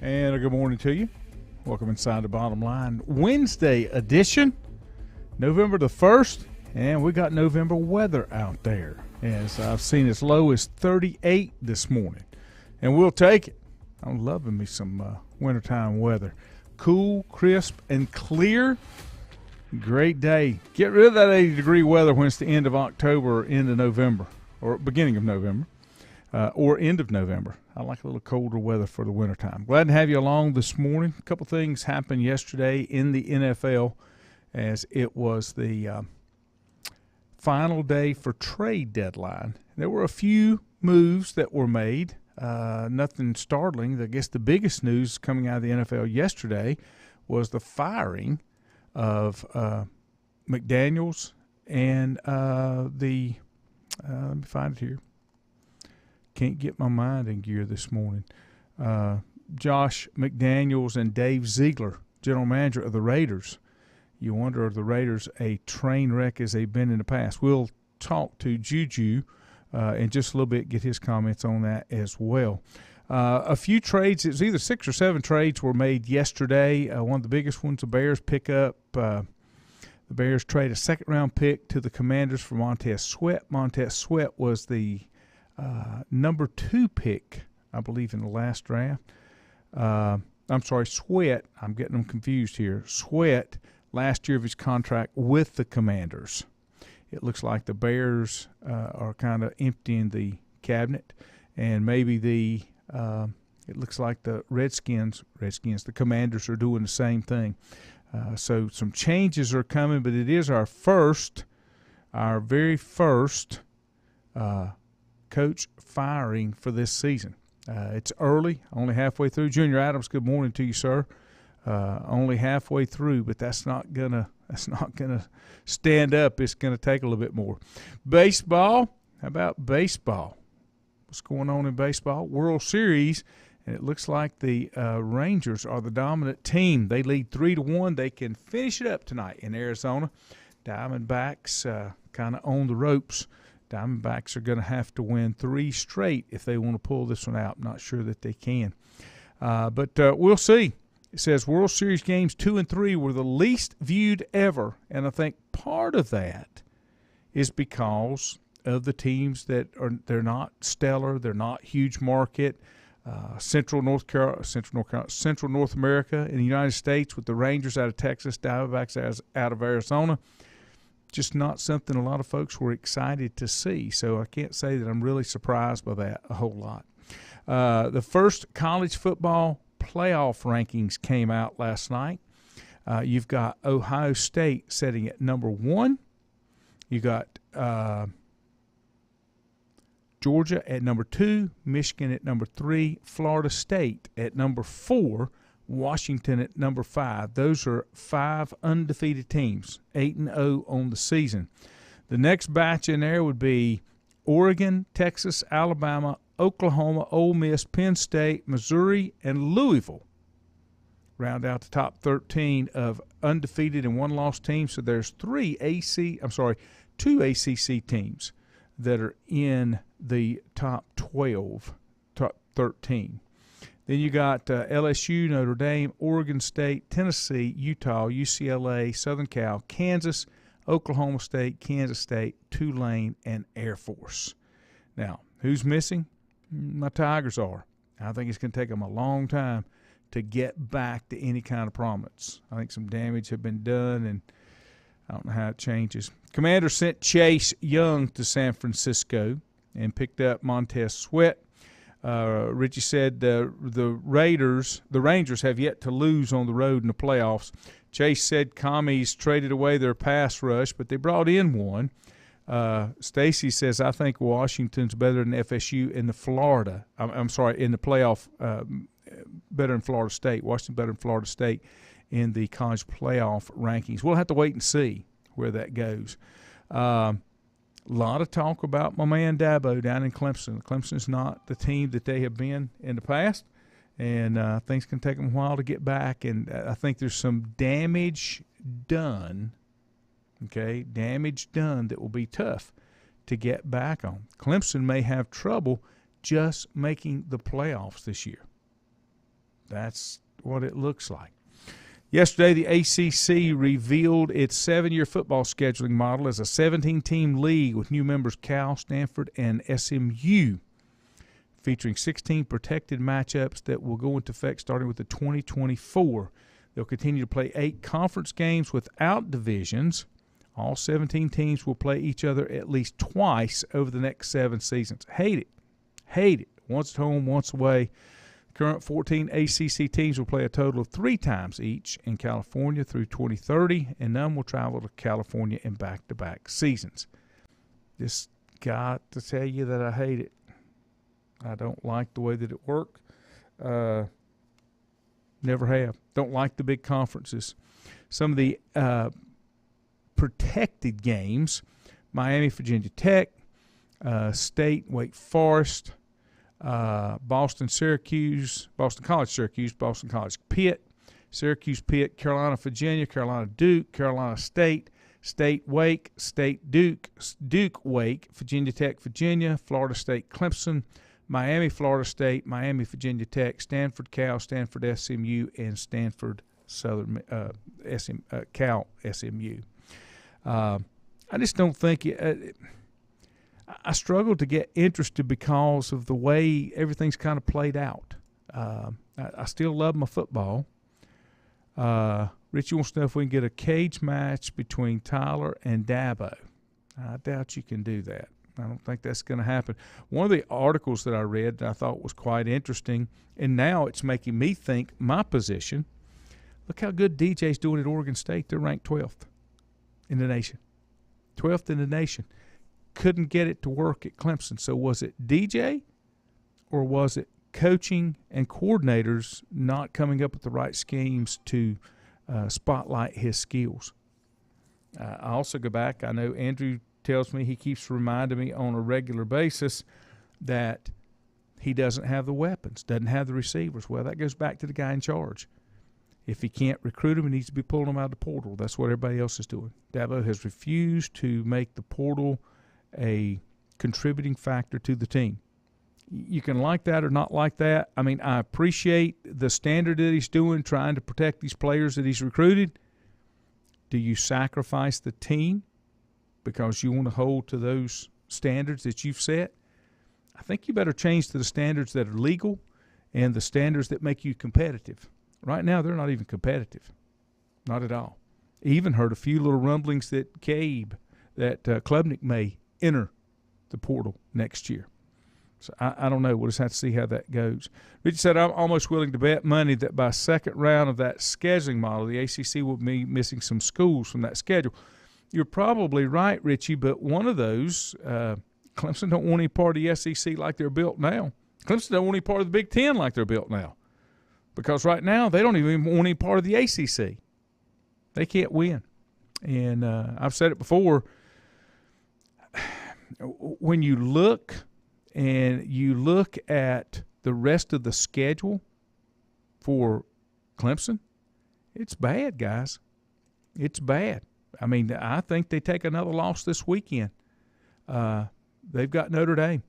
And a good morning to you. Welcome inside the Bottom Line Wednesday edition, November the 1st, and we got November weather out there. As I've seen as low as 38 this morning, and we'll take it. I'm loving me some wintertime weather. Cool, crisp, and clear. Great day. Get rid of that 80-degree weather when it's the end of October or end of November, or beginning of November, or end of November. I like a little colder weather for the wintertime. Glad to have you along this morning. A couple things happened yesterday in the NFL as it was the final day for trade deadline. There were a few moves that were made. Nothing startling. I guess the biggest news coming out of the NFL yesterday was the firing of McDaniels and let me find it here. Can't get my mind in gear this morning. Josh McDaniels and Dave Ziegler, general manager of the Raiders. You wonder, are the Raiders a train wreck as they've been in the past? We'll talk to Juju in just a little bit, get his comments on that as well. A few trades, it was either 6 or 7 trades were made yesterday. One of the biggest ones, the Bears pick up. The Bears trade a second-round pick to the Commanders for Montez Sweat. Montez Sweat was the number 2 pick, I believe, in the last draft. I'm sorry, Sweat. I'm getting them confused here. Sweat, last year of his contract with the Commanders. It looks like the Bears are kind of emptying the cabinet, and maybe it looks like the the Commanders are doing the same thing. So some changes are coming, but it is our very first coach firing for this season. It's early, only halfway through. Junior Adams, good morning to you, sir. Only halfway through, but that's not gonna stand up. It's gonna take a little bit more. Baseball. How about baseball? What's going on in baseball? World Series, and it looks like the Rangers are the dominant team. They lead 3-1. They can finish it up tonight in Arizona. Diamondbacks kind of on the ropes. Diamondbacks are going to have to win 3 straight if they want to pull this one out. I'm not sure that they can. But we'll see. It says World Series games 2 and 3 were the least viewed ever, and I think part of that is because of the teams that they're not stellar, they're not huge market. Central North America in the United States with the Rangers out of Texas, Diamondbacks out of Arizona. Just not something a lot of folks were excited to see. So I can't say that I'm really surprised by that a whole lot. The first college football playoff rankings came out last night. You've got Ohio State sitting at number 1. You got Georgia at number 2, Michigan at number 3, Florida State at number 4, Washington at number 5. Those are 5 undefeated teams, 8-0 on the season. The next batch in there would be Oregon, Texas, Alabama, Oklahoma, Ole Miss, Penn State, Missouri, and Louisville. Round out the top 13 of undefeated and one-loss teams. So there's 2 ACC teams that are in the top 12, top 13. Then you got LSU, Notre Dame, Oregon State, Tennessee, Utah, UCLA, Southern Cal, Kansas, Oklahoma State, Kansas State, Tulane, and Air Force. Now, who's missing? My Tigers are. I think it's going to take them a long time to get back to any kind of prominence. I think some damage have been done, and I don't know how it changes. Commander sent Chase Young to San Francisco and picked up Montez Sweat. Richie said the Rangers have yet to lose on the road in the playoffs. Chase said Commies traded away their pass rush, but they brought in one. Stacy says, I think Washington's better than FSU in the Florida. In the playoff, better than Florida State. Washington better than Florida State in the college playoff rankings. We'll have to wait and see where that goes. A lot of talk about my man Dabo down in Clemson. Clemson's not the team that they have been in the past, and things can take them a while to get back. And I think there's some damage done, that will be tough to get back on. Clemson may have trouble just making the playoffs this year. That's what it looks like. Yesterday, the ACC revealed its 7-year football scheduling model as a 17-team league with new members Cal, Stanford, and SMU, featuring 16 protected matchups that will go into effect starting with the 2024. They'll continue to play 8 conference games without divisions. All 17 teams will play each other at least twice over the next 7 seasons. Hate it. Hate it. Once at home, once away. Current 14 ACC teams will play a total of 3 times each in California through 2030, and none will travel to California in back-to-back seasons. Just got to tell you that I hate it. I don't like the way that it works. Never have. Don't like the big conferences. Some of the protected games, Miami, Virginia Tech, State, Wake Forest, Boston College, Syracuse, Boston College, Pitt, Syracuse, Pitt, Carolina, Virginia, Carolina, Duke, Carolina State, State, Wake, State, Duke, Duke, Wake, Virginia Tech, Virginia, Florida State, Clemson, Miami, Florida State, Miami, Virginia Tech, Stanford, Cal, Stanford, SMU, and Stanford, Cal, SMU. I just don't think I struggle to get interested because of the way everything's kind of played out. I still love my football. Richie wants to know if we can get a cage match between Tyler and Dabo. I doubt you can do that. I don't think that's going to happen. One of the articles that I read that I thought was quite interesting, and now it's making me think my position. Look how good DJ's doing at Oregon State. They're ranked 12th in the nation. 12th in the nation. Couldn't get it to work at Clemson. So was it DJ or was it coaching and coordinators not coming up with the right schemes to spotlight his skills? I also go back. I know Andrew tells me he keeps reminding me on a regular basis that he doesn't have the weapons, doesn't have the receivers. Well, that goes back to the guy in charge. If he can't recruit him, he needs to be pulling them out of the portal. That's what everybody else is doing. Dabo has refused to make the portal a contributing factor to the team. You can like that or not like that. I mean, I appreciate the standard that he's doing, trying to protect these players that he's recruited. Do you sacrifice the team because you want to hold to those standards that you've set? I think you better change to the standards that are legal and the standards that make you competitive. Right now, they're not even competitive. Not at all. Even heard a few little rumblings that Klubnik may enter the portal next year. So I don't know. We'll just have to see how that goes. Richie said, I'm almost willing to bet money that by second round of that scheduling model, the ACC will be missing some schools from that schedule. You're probably right, Richie, but one of those, Clemson don't want any part of the SEC like they're built now. Clemson don't want any part of the Big Ten like they're built now. Because right now they don't even want any part of the ACC. They can't win. And I've said it before, when you look at the rest of the schedule for Clemson, it's bad, guys. It's bad. I mean, I think they take another loss this weekend. They've got Notre Dame,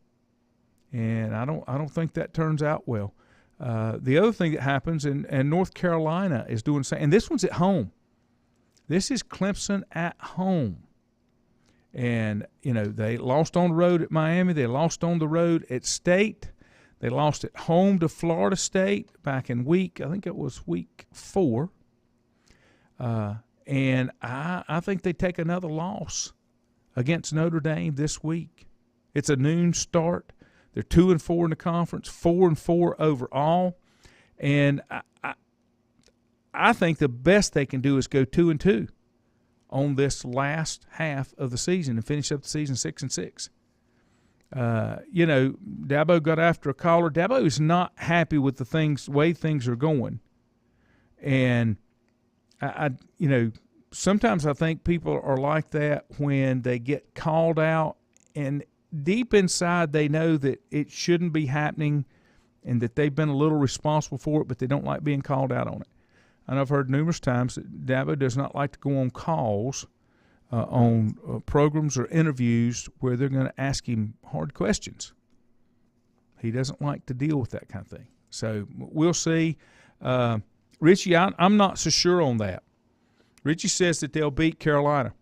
and I don't think that turns out well. The other thing that happens, and North Carolina is doing the same, and this one's at home. This is Clemson at home. And, you know, they lost on the road at Miami. They lost on the road at State. They lost at home to Florida State back in week 4. And I think they take another loss against Notre Dame this week. It's a noon start. They're 2-4 in the conference, 4-4 overall. And I think the best they can do is go 2-2 on this last half of the season and finish up the season 6-6. You know, Dabo got after a caller. Dabo is not happy with the way things are going. And you know, sometimes I think people are like that when they get called out and deep inside they know that it shouldn't be happening and that they've been a little responsible for it, but they don't like being called out on it. And I've heard numerous times that Dabo does not like to go on calls on programs or interviews where they're going to ask him hard questions. He doesn't like to deal with that kind of thing. So we'll see. Richie, I'm not so sure on that. Richie says that they'll beat Carolina.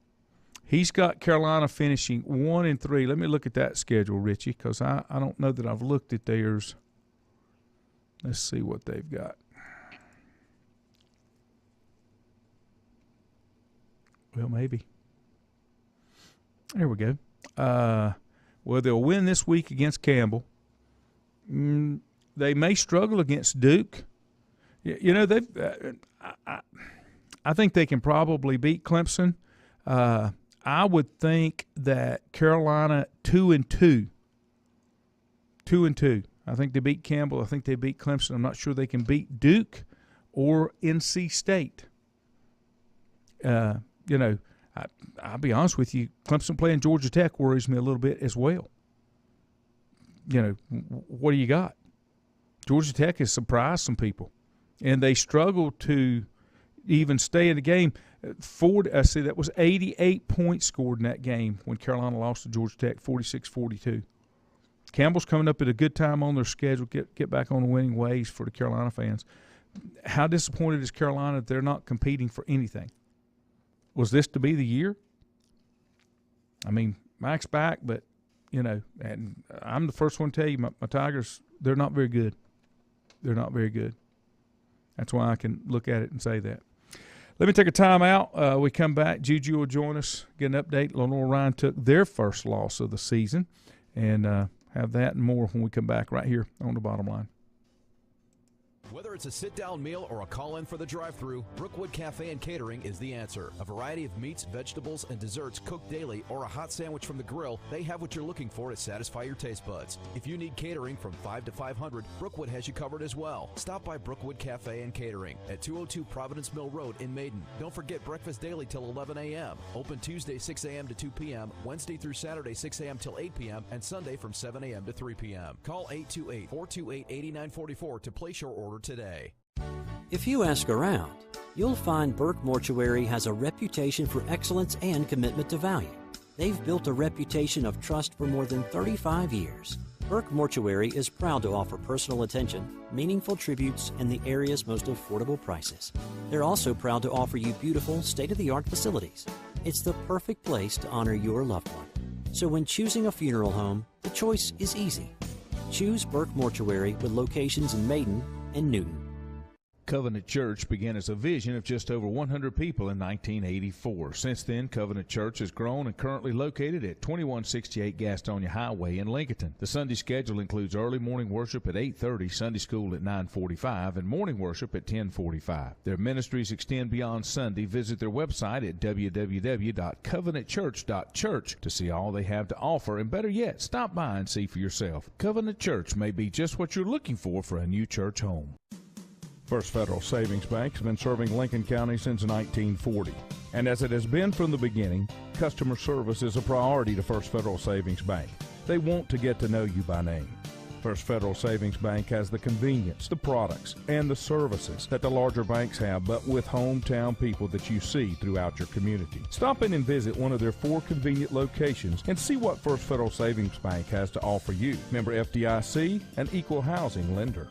He's got Carolina finishing 1-3. Let me look at that schedule, Richie, because I don't know that I've looked at theirs. Let's see what they've got. Well, maybe. There we go. Well, they'll win this week against Campbell. They may struggle against Duke. You know, they've. I think they can probably beat Clemson. I would think that Carolina 2-2. 2-2. I think they beat Campbell. I think they beat Clemson. I'm not sure they can beat Duke or NC State. You know, I'll be honest with you, Clemson playing Georgia Tech worries me a little bit as well. You know, what do you got? Georgia Tech has surprised some people, and they struggle to even stay in the game. That was 88 points scored in that game when Carolina lost to Georgia Tech, 46-42. Campbell's coming up at a good time on their schedule, get back on the winning ways for the Carolina fans. How disappointed is Carolina that they're not competing for anything? Was this to be the year? I mean, Mike's back, but, you know, and I'm the first one to tell you, my Tigers, they're not very good. They're not very good. That's why I can look at it and say that. Let me take a time out. We come back. Juju will join us, get an update. Lenore Ryan took their first loss of the season, and have that and more when we come back right here on The Bottom Line. Whether it's a sit-down meal or a call-in for the drive-thru, Brookwood Cafe and Catering is the answer. A variety of meats, vegetables, and desserts cooked daily, or a hot sandwich from the grill, they have what you're looking for to satisfy your taste buds. If you need catering from 5 to 500, Brookwood has you covered as well. Stop by Brookwood Cafe and Catering at 202 Providence Mill Road in Maiden. Don't forget breakfast daily till 11 a.m. Open Tuesday 6 a.m. to 2 p.m., Wednesday through Saturday 6 a.m. till 8 p.m., and Sunday from 7 a.m. to 3 p.m. Call 828-428-8944 to place your order today. If you ask around, you'll find Burke Mortuary has a reputation for excellence and commitment to value. They've built a reputation of trust for more than 35 years. Burke Mortuary is proud to offer personal attention, meaningful tributes, and the area's most affordable prices. They're also proud to offer you beautiful, state-of-the-art facilities. It's the perfect place to honor your loved one. So when choosing a funeral home, the choice is easy. Choose Burke Mortuary with locations in Maiden and Newton. Covenant Church began as a vision of just over 100 people in 1984. Since then, Covenant Church has grown and currently located at 2168 Gastonia Highway in Lincoln. The Sunday schedule includes early morning worship at 8:30, Sunday school at 9:45, and morning worship at 10:45. Their ministries extend beyond Sunday. Visit their website at www.covenantchurch.church to see all they have to offer, and better yet, stop by and see for yourself. Covenant Church may be just what you're looking for a new church home. First Federal Savings Bank has been serving Lincoln County since 1940. And as it has been from the beginning, customer service is a priority to First Federal Savings Bank. They want to get to know you by name. First Federal Savings Bank has the convenience, the products, and the services that the larger banks have, but with hometown people that you see throughout your community. Stop in and visit one of their 4 convenient locations and see what First Federal Savings Bank has to offer you. Member FDIC, an equal housing lender.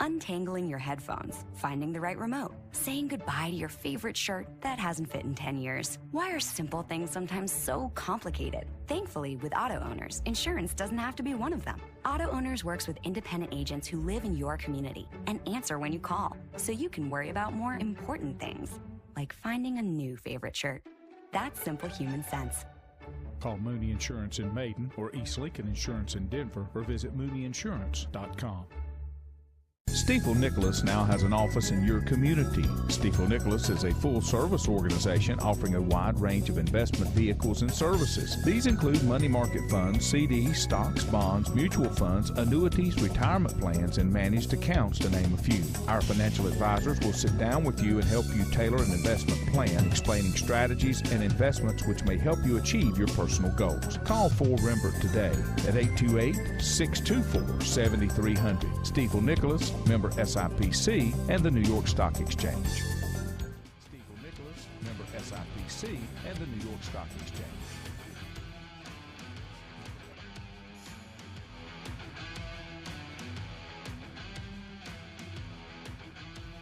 Untangling your headphones, finding the right remote, saying goodbye to your favorite shirt that hasn't fit in 10 years. Why are simple things sometimes so complicated? Thankfully, with Auto Owners, insurance doesn't have to be one of them. Auto Owners works with independent agents who live in your community and answer when you call, so you can worry about more important things, like finding a new favorite shirt. That's simple human sense. Call Mooney Insurance in Maiden or East Lincoln Insurance in Denver, or visit mooneyinsurance.com. Stifel Nicholas now has an office in your community. Stifel Nicholas is a full-service organization offering a wide range of investment vehicles and services. These include money market funds, CDs, stocks, bonds, mutual funds, annuities, retirement plans, and managed accounts, to name a few. Our financial advisors will sit down with you and help you tailor an investment plan, explaining strategies and investments which may help you achieve your personal goals. Call 4Rembert today at 828-624-7300. Stifel Nicholas, member SIPC and the New York Stock Exchange. Stifel Nicholas, member SIPC and the New York Stock Exchange.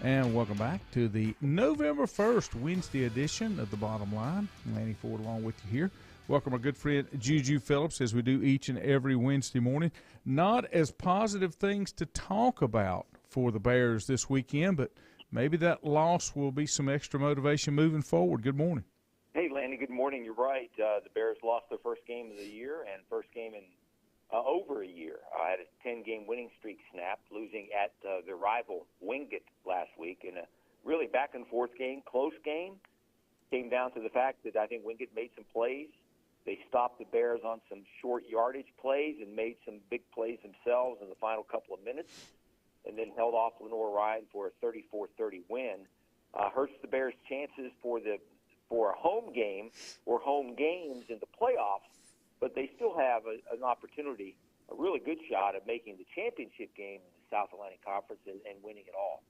And welcome back to the November 1st Wednesday edition of The Bottom Line. Lanny Ford along with you here. Welcome our good friend Juju Phillips, as we do each and every Wednesday morning. Not as positive things to talk about for the Bears this weekend, but maybe that loss will be some extra motivation moving forward. Good morning. Hey, Lanny, good morning. You're right. The Bears lost their first game of the year and first game in over a year. Had a 10-game winning streak snapped, losing at their rival Wingate last week in a really back-and-forth game, close game. Came down to the fact that I think Wingate made some plays. They stopped the Bears on some short yardage plays and made some big plays themselves in the final couple of minutes, and then held off Lenore Ryan for a 34-30 win. Hurts the Bears' chances for a home game or home games in the playoffs, but they still have an opportunity, a really good shot at making the championship game in the South Atlantic Conference and winning it all.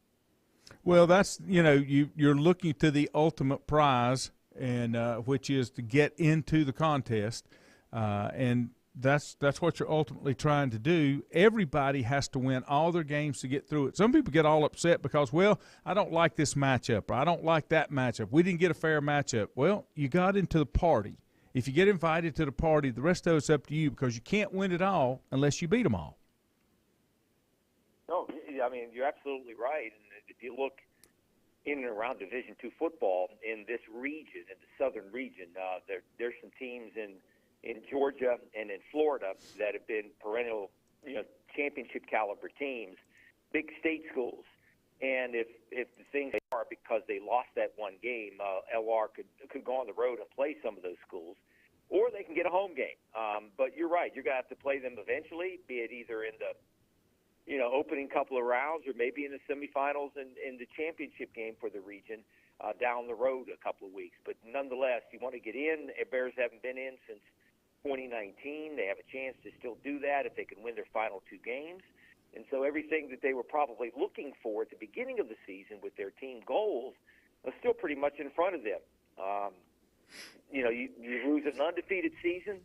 Well, that's, you're looking to the ultimate prize, and which is to get into the contest, and that's what you're ultimately trying to do. Everybody has to win all their games to get through it. Some people get all upset because, well, I don't like this matchup, or I don't like that matchup. We didn't get a fair matchup. Well, you got into the party. If you get invited to the party, the rest of it's up to you, because you can't win it all unless you beat them all. No, I mean, you're absolutely right. And if you look in and around Division II football in this region, in the southern region, there's some teams in Georgia and in Florida that have been perennial, championship caliber teams, big state schools. And if the things are because they lost that one game, LR could go on the road and play some of those schools, or they can get a home game. But you're right, you're going to have to play them eventually, be it either in the opening couple of rounds or maybe in the semifinals and in the championship game for the region down the road a couple of weeks. But nonetheless, you want to get in. The Bears haven't been in since 2019. They have a chance to still do that if they can win their final two games. And so everything that they were probably looking for at the beginning of the season with their team goals are still pretty much in front of them. You lose an undefeated season,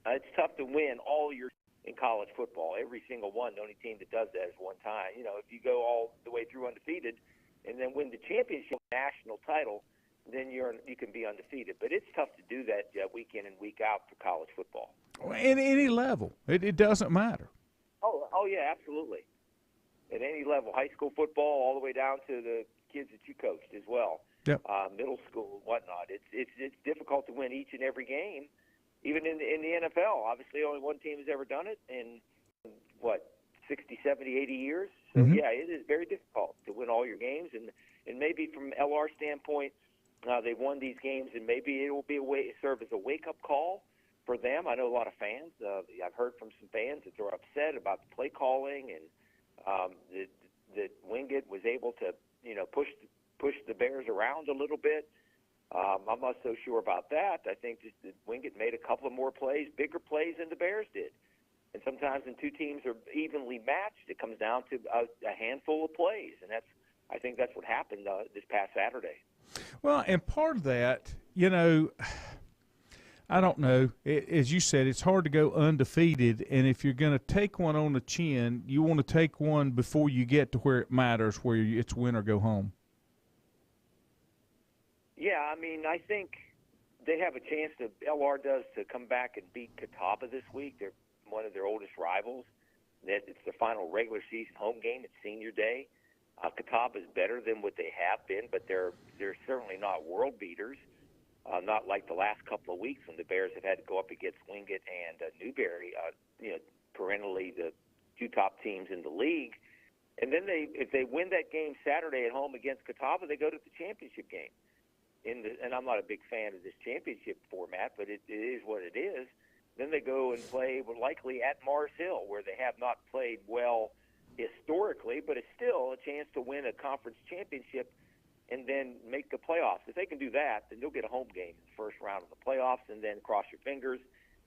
it's tough to win all your in college football. Every single one, the only team that does that is one time. If you go all the way through undefeated and then win the championship national title, then you can be undefeated. But it's tough to do that week in and week out for college football. At any level. It doesn't matter. Oh, yeah, absolutely. At any level, high school football all the way down to the kids that you coached as well. Yep. Middle school and whatnot. It's difficult to win each and every game, even in the NFL. Obviously, only one team has ever done it in, 60, 70, 80 years? So, yeah, it is very difficult to win all your games. And maybe from LR standpoint, they've won these games, and maybe it will be serve as a wake-up call for them. I know a lot of fans. I've heard from some fans that they're upset about the play calling and that Wingate was able to, push the Bears around a little bit. I'm not so sure about that. I think just that Wingate made a couple of more plays, bigger plays than the Bears did. And sometimes when two teams are evenly matched, it comes down to a handful of plays, and I think that's what happened this past Saturday. Well, and part of that, I don't know. As you said, it's hard to go undefeated, and if you're going to take one on the chin, you want to take one before you get to where it matters, where it's win or go home. Yeah, I mean, I think they have a chance LR does to come back and beat Catawba this week. They're one of their oldest rivals. It's their final regular season home game. It's senior day. Catawba is better than what they have been, but they're certainly not world beaters. Not like the last couple of weeks when the Bears have had to go up against Wingate and Newberry, perennially the two top teams in the league. And then if they win that game Saturday at home against Catawba, they go to the championship game. And I'm not a big fan of this championship format, but it is what it is. Then they go and play, likely at Mars Hill, where they have not played well historically, but it's still a chance to win a conference championship and then make the playoffs. If they can do that, then they'll get a home game in the first round of the playoffs, and then cross your fingers.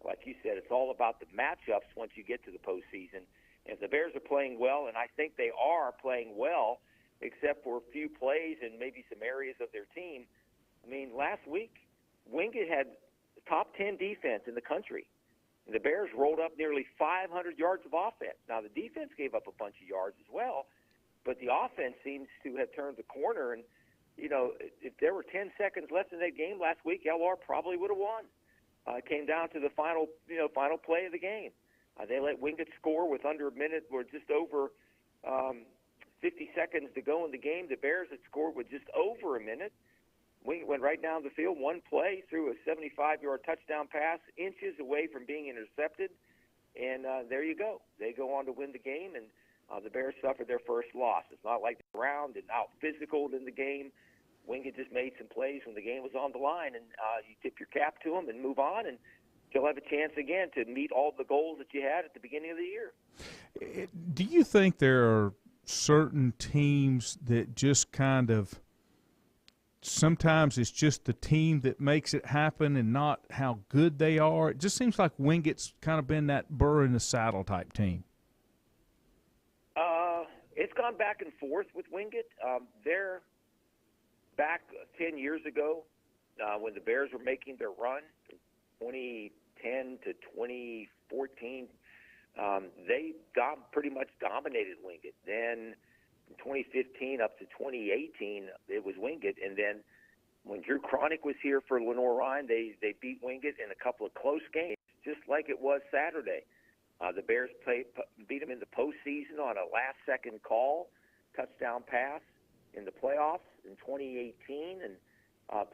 Like you said, it's all about the matchups once you get to the postseason. And if the Bears are playing well, and I think they are playing well, except for a few plays and maybe some areas of their team. I mean, last week, Wingate had top 10 defense in the country. And the Bears rolled up nearly 500 yards of offense. Now, the defense gave up a bunch of yards as well, but the offense seems to have turned the corner. And, you know, if there were 10 seconds left in that game last week, LR probably would have won. It came down to the final play of the game. They let Wingate score with under a minute or just over 50 seconds to go in the game. The Bears had scored with just over a minute. Wingate went right down the field, one play, threw a 75-yard touchdown pass, inches away from being intercepted, and there you go. They go on to win the game, and the Bears suffered their first loss. It's not like they're around and out-physical in the game. Wingate just made some plays when the game was on the line, and you tip your cap to them and move on, and you'll have a chance again to meet all the goals that you had at the beginning of the year. Do you think there are certain teams that just kind of sometimes it's just the team that makes it happen and not how good they are? It just seems like Wingate's kind of been that burr in the saddle type team. It's gone back and forth with Wingate. They're back 10 years ago when the Bears were making their run, 2010 to 2014. They pretty much dominated Wingate. Then from 2015 up to 2018, it was Wingate. And then when Drew Cronick was here for Lenore-Rhyne, they beat Wingate in a couple of close games, just like it was Saturday. The Bears beat them in the postseason on a last-second call, touchdown pass in the playoffs in 2018, and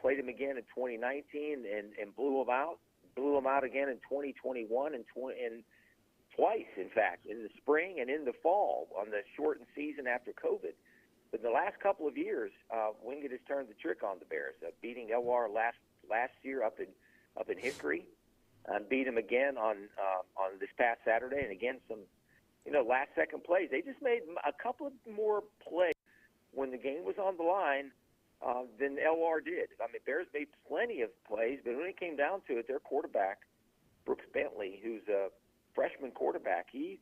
played them again in 2019 and blew them out. Blew them out again in 2021 and twice, in fact, in the spring and in the fall on the shortened season after COVID. But in the last couple of years, Wingate has turned the trick on the Bears, beating LR last year up in Hickory, and beat them again on this past Saturday, and again some last-second plays. They just made a couple of more plays when the game was on the line than LR did. I mean, Bears made plenty of plays, but when it came down to it, their quarterback, Brooks Bentley, who's a freshman quarterback, he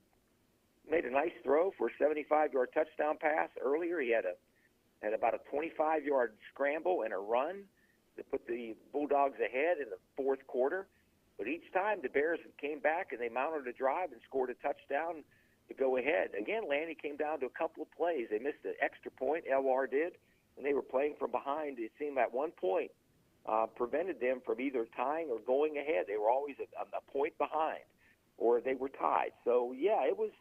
made a nice throw for a 75-yard touchdown pass earlier. He had about a 25-yard scramble and a run that put the Bulldogs ahead in the fourth quarter. But each time the Bears came back and they mounted a drive and scored a touchdown to go ahead. Again, Lanny came down to a couple of plays. They missed an extra point, LR did, and they were playing from behind. It seemed at one point prevented them from either tying or going ahead. They were always a point behind, or they were tied. So, yeah, it was.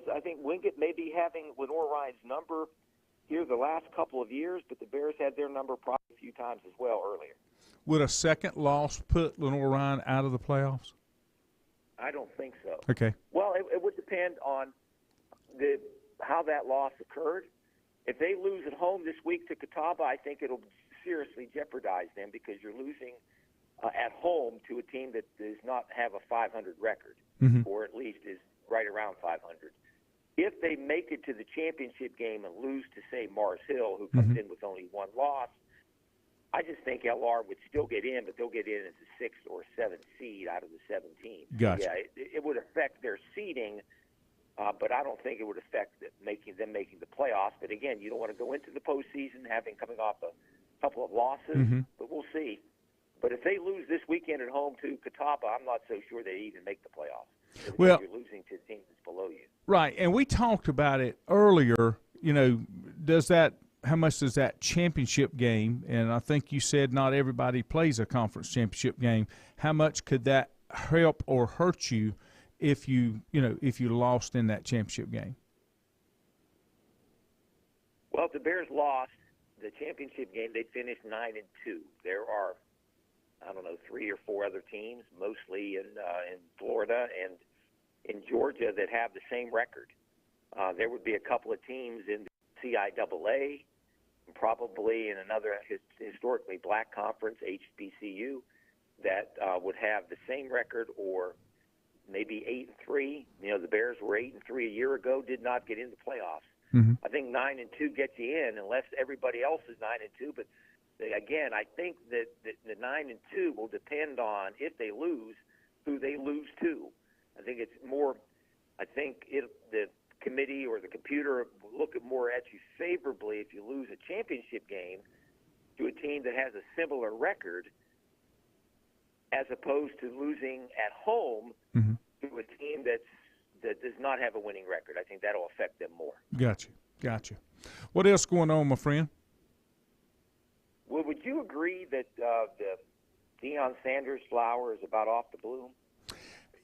I think Wingate may be having Lenore-Rhyne's number here the last couple of years, but the Bears had their number probably a few times as well earlier. Would a second loss put Lenore-Rhyne out of the playoffs? I don't think so. Okay. Well, it would depend on how that loss occurred. If they lose at home this week to Catawba, I think it'll seriously jeopardize them because you're losing at home to a team that does not have a 500 record, or at least is right around 500. If they make it to the championship game and lose to, say, Mars Hill, who comes in with only one loss, I just think LR would still get in, but they'll get in as a 6th or 7th seed out of the 17. Gotcha. Yeah, it would affect their seeding, but I don't think it would affect them making the playoffs. But again, you don't want to go into the postseason coming off a couple of losses, but we'll see. But if they lose this weekend at home to Catawba, I'm not so sure they even make the playoffs. Well, you're losing to a team that's below you. Right, and we talked about it earlier. How much does that championship game, and I think you said not everybody plays a conference championship game, how much could that help or hurt you if you lost in that championship game? Well, if the Bears lost the championship game, they'd finish 9-2. There are, 3 or 4 other teams, mostly in Florida and in Georgia, that have the same record. There would be a couple of teams in the CIAA, probably in another historically black conference, HBCU, that would have the same record, or maybe 8-3. The Bears were 8-3 a year ago, did not get into playoffs. I think 9-2 gets you in, unless everybody else is 9-2. But again, I think that the 9-2 will depend on, if they lose, who they lose to. I think it's more. I think the committee or the computer will look more at you favorably if you lose a championship game to a team that has a similar record, as opposed to losing at home to a team that does not not have a winning record. I think that'll affect them more. Gotcha. What else going on, my friend? Well, would you agree that the Deion Sanders flower is about off the bloom?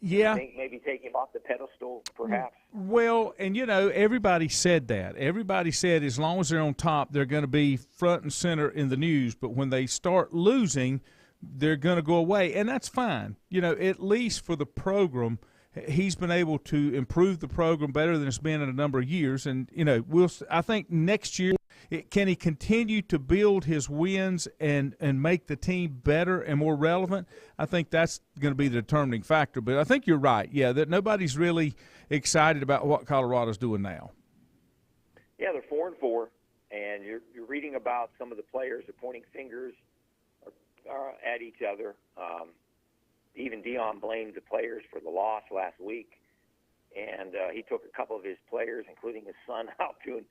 Yeah. I think maybe take him off the pedestal, perhaps. Well, and everybody said that. Everybody said as long as they're on top, they're going to be front and center in the news. But when they start losing, they're going to go away, and that's fine. At least for the program, he's been able to improve the program better than it's been in a number of years. And I think next year, can he continue to build his wins and make the team better and more relevant? I think that's going to be the determining factor. But I think you're right, that nobody's really excited about what Colorado's doing now. Yeah, they're 4-4, and you're reading about some of the players are pointing fingers at each other. Even Deion blamed the players for the loss last week, and he took a couple of his players, including his son, out to an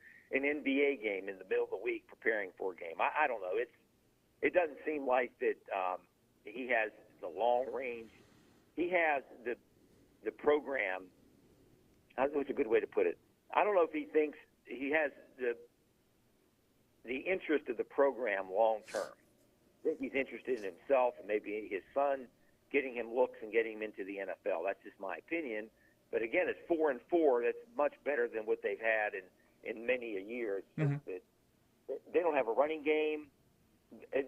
NBA game in the middle of the week preparing for a game. I don't know. It doesn't seem like that he has the long range. He has the program. What's a good way to put it? I don't know if he thinks he has the interest of the program long term. I think he's interested in himself and maybe his son getting him looks and getting him into the NFL. That's just my opinion. But again, it's 4-4. That's much better than what they've had in many a year. It's just that they don't have a running game.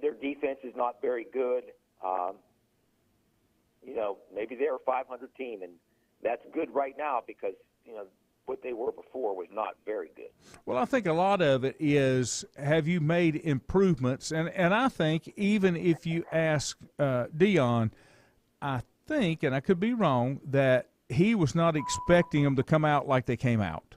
Their defense is not very good. Maybe they're a 500 team, and that's good right now because, what they were before was not very good. Well, I think a lot of it is, have you made improvements? And I think even if you ask Deion, I think, and I could be wrong, that he was not expecting them to come out like they came out.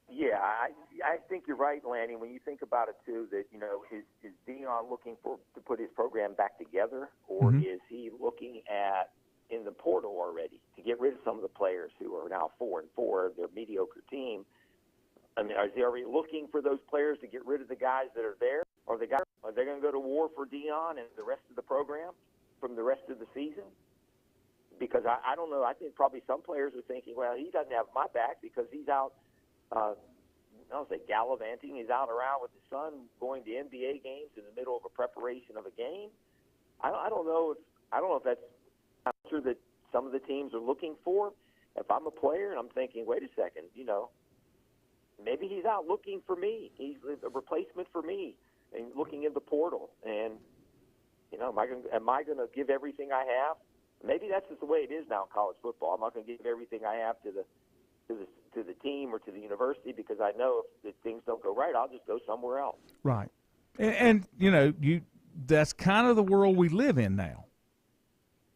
Yeah, I think you're right, Lanny. When you think about it, too, that, is Deion looking to put his program back together, or is he looking at in the portal already to get rid of some of the players who are now 4-4, their mediocre team? I mean, are they already looking for those players to get rid of the guys that are there? Are they going to go to war for Deion and the rest of the program from the rest of the season? Because I don't know. I think probably some players are thinking, well, he doesn't have my back because he's out gallivanting. He's out around with his son going to NBA games in the middle of a preparation of a game. I don't know if that's an answer that some of the teams are looking for. If I'm a player and I'm thinking, wait a second, maybe he's out looking for me. He's a replacement for me, and looking in the portal. And am I going to give everything I have? Maybe that's just the way it is now in college football. I'm not going to give everything I have to the team or to the university because I know if things don't go right, I'll just go somewhere else. Right. And that's kind of the world we live in now.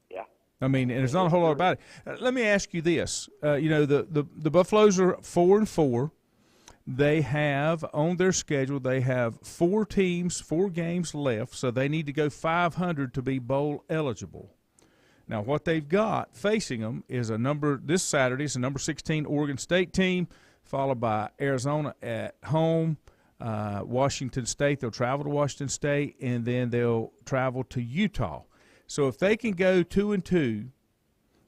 Yeah. I mean, and there's not a whole lot about it. Let me ask you this. The Buffaloes are 4-4. They have on their schedule, they have 4 games left, so they need to go 500 to be bowl eligible. Now, what they've got facing them is this Saturday is a number 16 Oregon State team, followed by Arizona at home, Washington State. They'll travel to Washington State, and then they'll travel to Utah. So if they can go 2-2,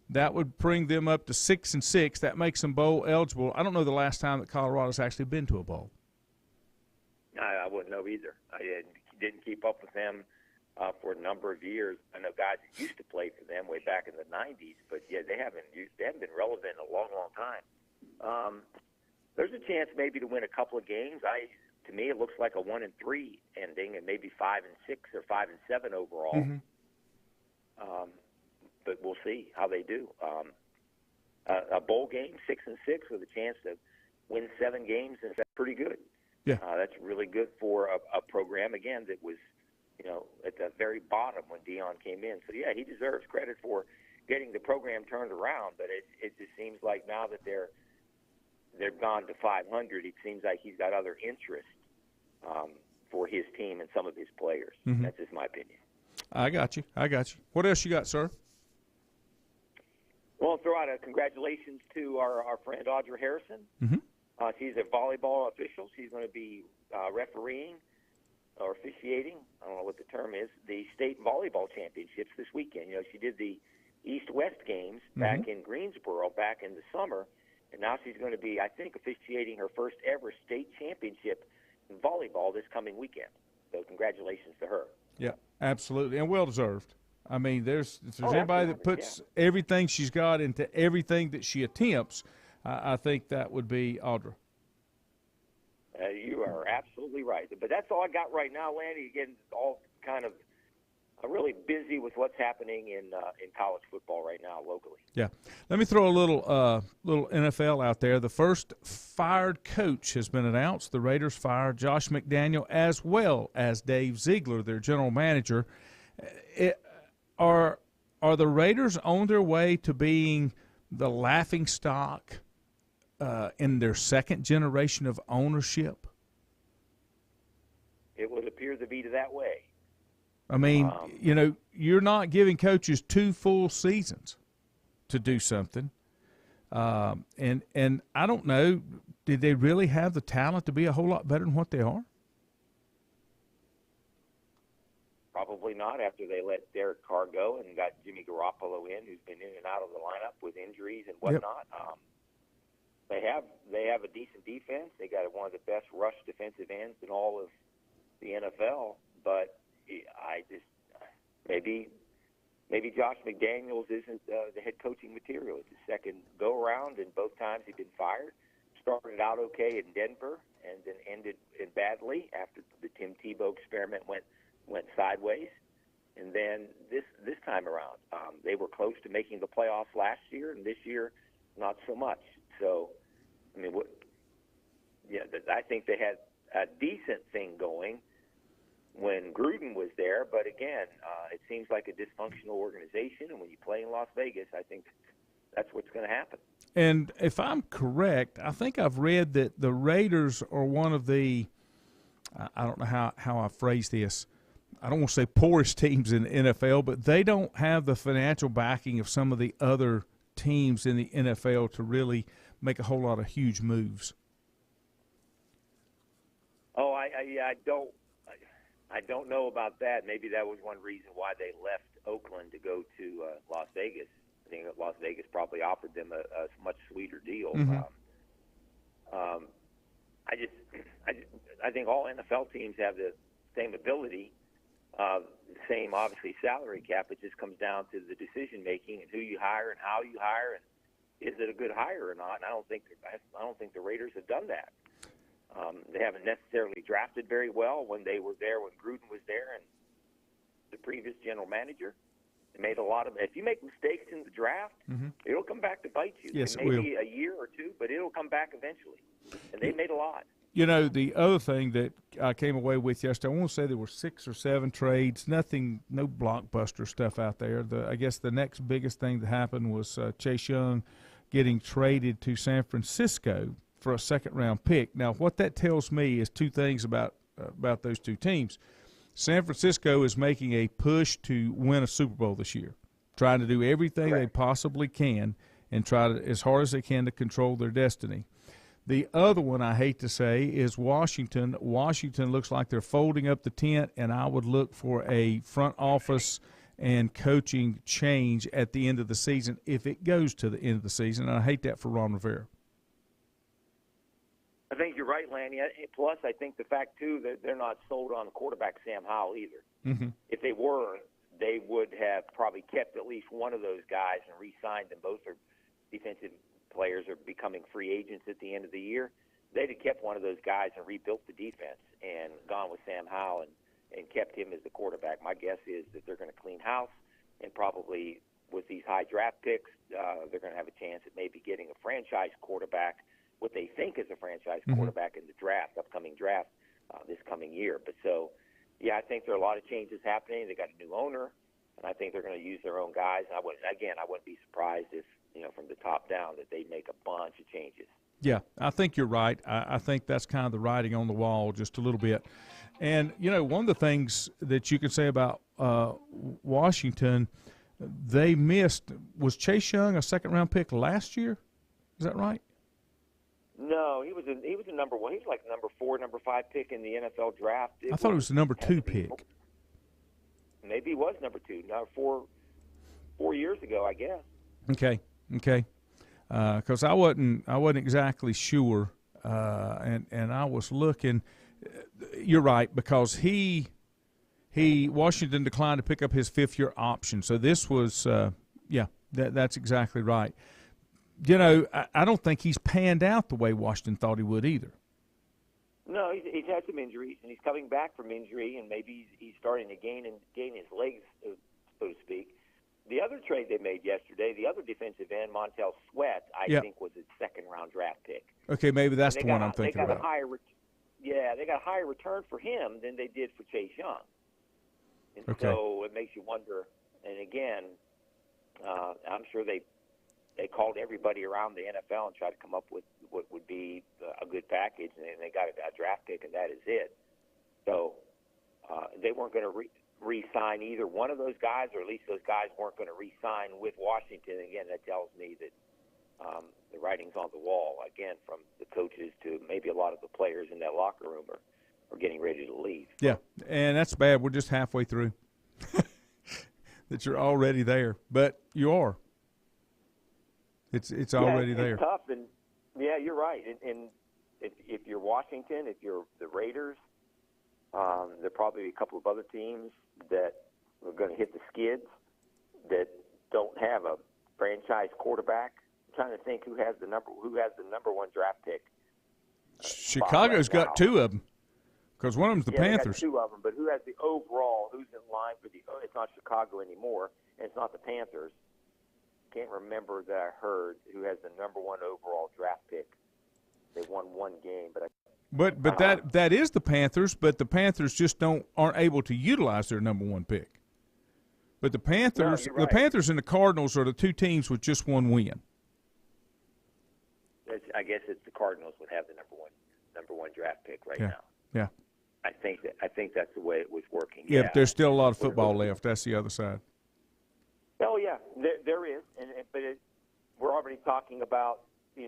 that would bring them up to 6-6. That makes them bowl eligible. I don't know the last time that Colorado's actually been to a bowl. I wouldn't know either. I didn't keep up with them for a number of years. I know guys that used to play for them way back in the 90s, but yeah, they haven't been relevant in a long, long time. There's a chance maybe to win a couple of games. To me, it looks like a 1-3 ending, and maybe 5-6 or 5-7 overall. But we'll see how they do. A bowl game, 6-6, with a chance to win 7 games, is pretty good. Yeah, that's really good for a program again that was, at the very bottom when Deion came in. So yeah, he deserves credit for getting the program turned around. But it just seems like now that they've gone to 500, it seems like he's got other interests for his team and some of his players. That's just my opinion. I got you. What else you got, sir? Well, I'll throw out a congratulations to our friend Audra Harrison. She's a volleyball official. She's going to be refereeing or officiating, I don't know what the term is, the state volleyball championships this weekend. She did the East-West games back in Greensboro back in the summer, and now she's going to be, I think, officiating her first ever state championship in volleyball this coming weekend. So congratulations to her. Yeah, absolutely, and well deserved. I mean, if there's anybody absolutely, that puts everything she's got into everything that she attempts, I think that would be Audra. You are absolutely right. But that's all I got right now, Lanny. Again, all kind of really busy with what's happening in college football right now locally. Yeah. Let me throw a little NFL out there. The first fired coach has been announced. The Raiders fired Josh McDaniel as well as Dave Ziegler, their general manager. Are the Raiders on their way to being the laughingstock in their second generation of ownership? It would appear to be that way. I mean, you're not giving coaches 2 full seasons to do something. And I don't know, did they really have the talent to be a whole lot better than what they are? Probably not after they let Derek Carr go and got Jimmy Garoppolo in, who's been in and out of the lineup with injuries and whatnot. Yep. They have a decent defense. They got one of the best rush defensive ends in all of the NFL, but maybe Josh McDaniels isn't the head coaching material. It's his second go-around, and both times he's been fired. Started out okay in Denver and then ended badly after the Tim Tebow experiment went sideways. And then this time around, they were close to making the playoffs last year, and this year not so much. So, I mean, I think they had a decent thing going when Gruden was there, but again, it seems like a dysfunctional organization, and when you play in Las Vegas, I think that's what's going to happen. And if I'm correct, I think I've read that the Raiders are one of the, I don't know how I phrase this, I don't want to say poorest teams in the NFL, but they don't have the financial backing of some of the other teams in the NFL to really make a whole lot of huge moves. Oh, I don't know about that. Maybe that was one reason why they left Oakland to go to Las Vegas. I think that Las Vegas probably offered them a much sweeter deal. Mm-hmm. I think all NFL teams have the same ability, same obviously salary cap. It just comes down to the decision making and who you hire and how you hire and is it a good hire or not. And I don't think the Raiders have done that. They haven't necessarily drafted very well when they were there, when Gruden was there, and the previous general manager. They made a lot of. If you make mistakes in the draft, it'll come back to bite you. Yes, it may be a year or two, but it'll come back eventually. And they made a lot. You know, the other thing that I came away with yesterday, I want to say there were 6 or 7 trades, no blockbuster stuff out there. I guess the next biggest thing that happened was Chase Young getting traded to San Francisco for a second-round pick. Now, what that tells me is 2 things about those 2 teams. San Francisco is making a push to win a Super Bowl this year, trying to do everything they possibly can and try to, as hard as they can, to control their destiny. The other one, I hate to say, is Washington. Washington looks like they're folding up the tent, and I would look for a front office and coaching change at the end of the season if it goes to the end of the season, and I hate that for Ron Rivera. I think you're right, Lanny. Plus, I think the fact, too, that they're not sold on quarterback Sam Howell either. Mm-hmm. If they were, they would have probably kept at least one of those guys and re-signed them. Both are defensive players are becoming free agents at the end of the year. They'd have kept one of those guys and rebuilt the defense and gone with Sam Howell and kept him as the quarterback. My guess is that they're going to clean house, and probably with these high draft picks, they're going to have a chance at maybe getting a franchise quarterback, what they think is a franchise quarterback in the upcoming draft this coming year. But so, yeah, I think there are a lot of changes happening. They got a new owner, and I think they're going to use their own guys. And I wouldn't be surprised if, from the top down, that they make a bunch of changes. Yeah, I think you're right. I think that's kind of the writing on the wall just a little bit. And, one of the things that you can say about Washington, they missed, was Chase Young a second-round pick last year? Is that right? No, he was a number 1. He was like number 4, number 5 pick in the NFL draft. I thought it was the number 2 pick. Maybe he was number 2. Number 4. 4 years ago, I guess. Okay. Because I wasn't exactly sure, and I was looking. You're right, because Washington declined to pick up his 5th-year option. So this was, that's exactly right. You know, I don't think he's panned out the way Washington thought he would either. No, he's had some injuries, and he's coming back from injury, and maybe he's starting to gain his legs, so to speak. The other trade they made yesterday, the other defensive end, Montel Sweat, I think was a second-round draft pick. Okay, maybe that's the one I'm thinking about. They got a higher return for him than they did for Chase Young. And so it makes you wonder. And again, I'm sure they called everybody around the NFL and tried to come up with what would be a good package, and they got a draft pick, and that is it. So they weren't going to re-sign either one of those guys, or at least those guys weren't going to re-sign with Washington. Again, that tells me that the writing's on the wall, again, from the coaches to maybe a lot of the players in that locker room are getting ready to leave. Yeah, and that's bad. We're just halfway through. That you're already there, but you are. It's already there. It's tough, and you're right. And if you're Washington, if you're the Raiders, there are probably a couple of other teams that are going to hit the skids that don't have a franchise quarterback. I'm trying to think who has the number one draft pick. Chicago's got 2 of them, because one of them's the Panthers. They got 2 of them, but who has the overall? Who's in line for the? It's not Chicago anymore, and it's not the Panthers. Can't remember that I heard who has the number 1 overall draft pick. They won 1 game, but that is the Panthers, but the Panthers just aren't able to utilize their number 1 pick. But the Panthers, the Panthers and the Cardinals are the 2 teams with just 1 win. I guess it's the Cardinals would have the number one draft pick now. Yeah. I think that's the way it was working. Yeah, but there's still a lot of football left. That's the other side. Oh yeah, there is, but we're already talking about the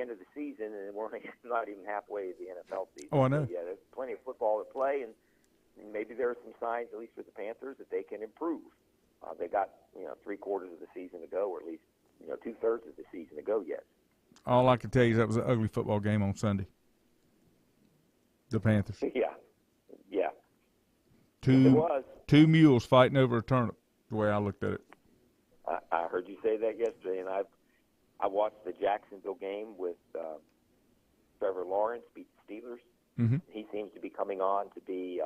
end of the season, and we're not even halfway to the NFL season. Oh, I know. So, yeah, there's plenty of football to play, and maybe there are some signs, at least for the Panthers, that they can improve. They got 3/4 of the season to go, or at least 2/3 of the season to go yet. All I can tell you is that was an ugly football game on Sunday. The Panthers. Yeah. It was 2 mules fighting over a turnip, the way I looked at it. I heard you say that yesterday, and I watched the Jacksonville game with Trevor Lawrence beat the Steelers. Mm-hmm. He seems to be coming on to be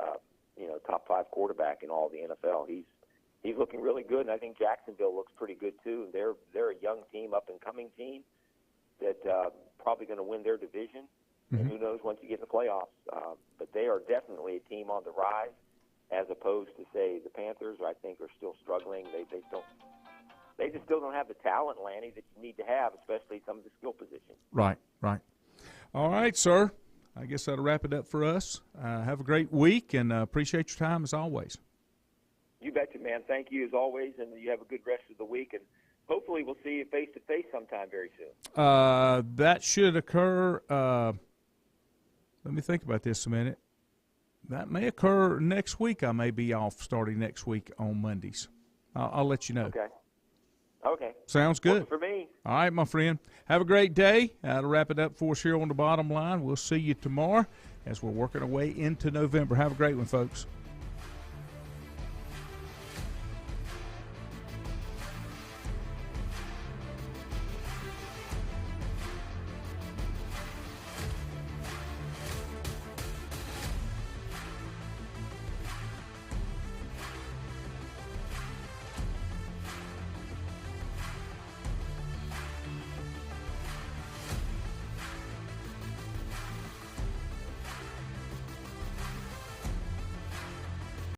top 5 quarterback in all the NFL. He's looking really good, and I think Jacksonville looks pretty good too. They're a young team, up and coming team that probably going to win their division. Mm-hmm. And who knows once you get in the playoffs? But they are definitely a team on the rise, as opposed to say the Panthers, I think, are still struggling. They just still don't have the talent, Lanny, that you need to have, especially some of the skill positions. Right. All right, sir. I guess that'll wrap it up for us. Have a great week, and appreciate your time as always. You betcha, man. Thank you as always, and you have a good rest of the week. And hopefully we'll see you face-to-face sometime very soon. That should occur. Let me think about this a minute. That may occur next week. I may be off starting next week on Mondays. I'll let you know. Okay. Sounds good. For me. All right, my friend. Have a great day. To wrap it up for us here on the Bottom Line, we'll see you tomorrow as we're working our way into November. Have a great one, folks.